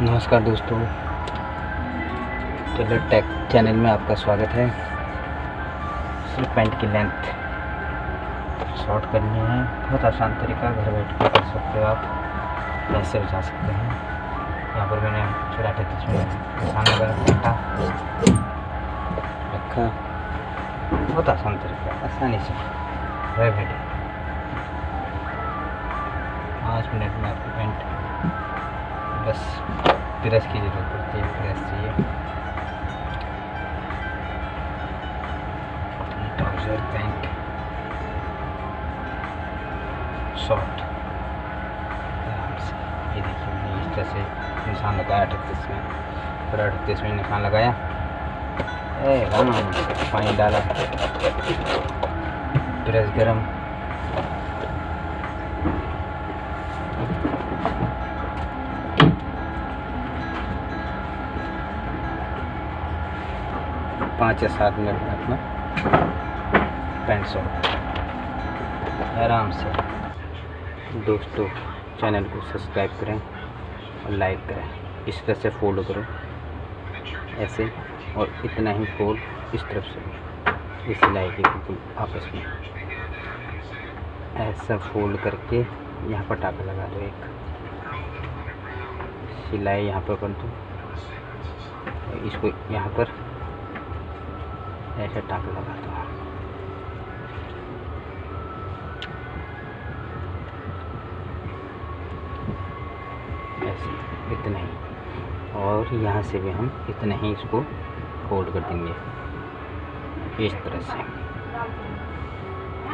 नमस्कार दोस्तों, Taylor tag channel में आपका स्वागत है। सिर्फ पैंट की लेंथ शॉर्ट करनी है। बहुत आसान तरीका, घर बैठ के कर सकते हो आप, पैसे बचा सकते हैं। यहाँ पर मैंने छोटा निशान लगाया, रखा। बहुत आसान तरीका, आसानी से घर बैठे 5 मिनट में आपकी पैंट बस प्रेस की जरूरत पड़ती है। प्रेस चाहिए। ट्राउजर पैंट शॉर्ट आराम से, ये देखिए मैंने इस तरह से निशान लगाया 38 में, पूरा 38 में निशान लगाया। पानी डाला, प्रेस गरम, पाँच या 7 मिनट में अपना पैंट शॉर्ट आराम से। दोस्तों, चैनल को सब्सक्राइब करें और लाइक करें। इस तरह से फोल्ड करो ऐसे, और इतना ही फोल्ड इस तरफ से, इस सिलाई के बिल्कुल आपस में ऐसा फोल्ड करके यहाँ पर टाका लगा दो। एक सिलाई यहाँ पर कर दो, इसको यहाँ पर ऐसा टाका लगा दो। ऐसे इतना ही, और यहाँ से भी हम इतना ही इसको फोल्ड कर देंगे इस तरह से।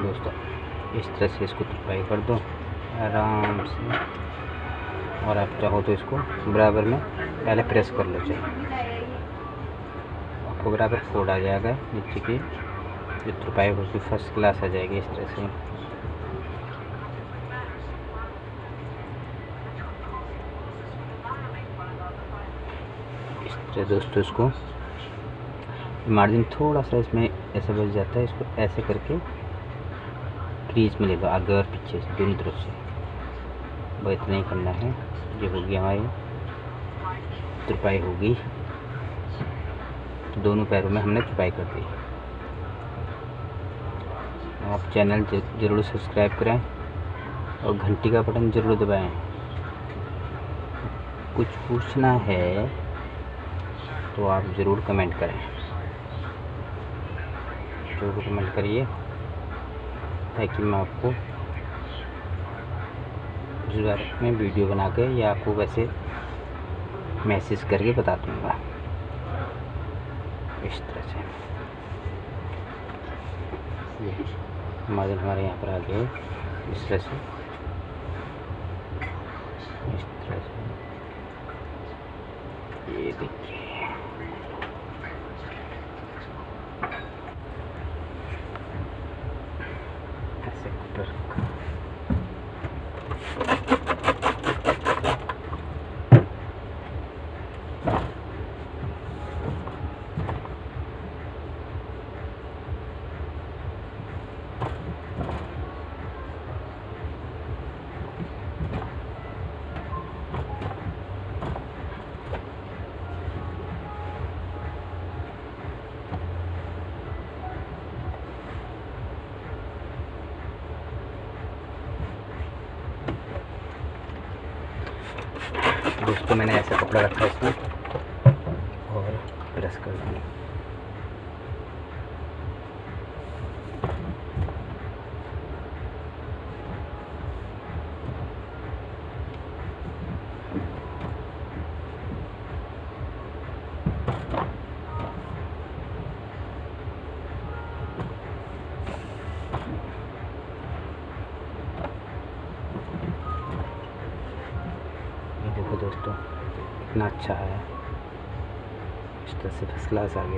दोस्तों, इस तरह से इसको तुरपाई कर दो आराम से, और आप चाहो तो इसको बराबर में पहले प्रेस कर लो। चाहिए आपको बराबर फोल्ड आ जाएगा, नीचे की जो तुरपाई होगी फर्स्ट क्लास आ जाएगी। इस तरह से दोस्तों, इसको मार्जिन थोड़ा सा इसमें ऐसा बच जाता है, इसको ऐसे करके क्रीज में ले लो, आगे और पीछे से दोनों तरफ से। बस इतना ही करना है। ये होगी हमारी तुरपाई, होगी दोनों पैरों में हमने तुरपाई कर दी। आप चैनल जरूर सब्सक्राइब करें और घंटी का बटन जरूर दबाएं। कुछ पूछना है तो आप ज़रूर कमेंट करें, ज़रूर कमेंट करिए, ताकि मैं आपको इस बारे में वीडियो बना के या आपको वैसे मैसेज करके बता दूँगा। इस तरह से ये मार्जिन हमारे यहाँ पर आ गए। इस तरह से, इस तरह से ये देखिए, ऐसे कटर दोस्तों, मैंने ऐसा कपड़ा रखा है इसमें, और प्रेस कर दूँगा। देखो दोस्तों, इतना अच्छा है। इस तरह से फर्स्ट क्लास आ गया।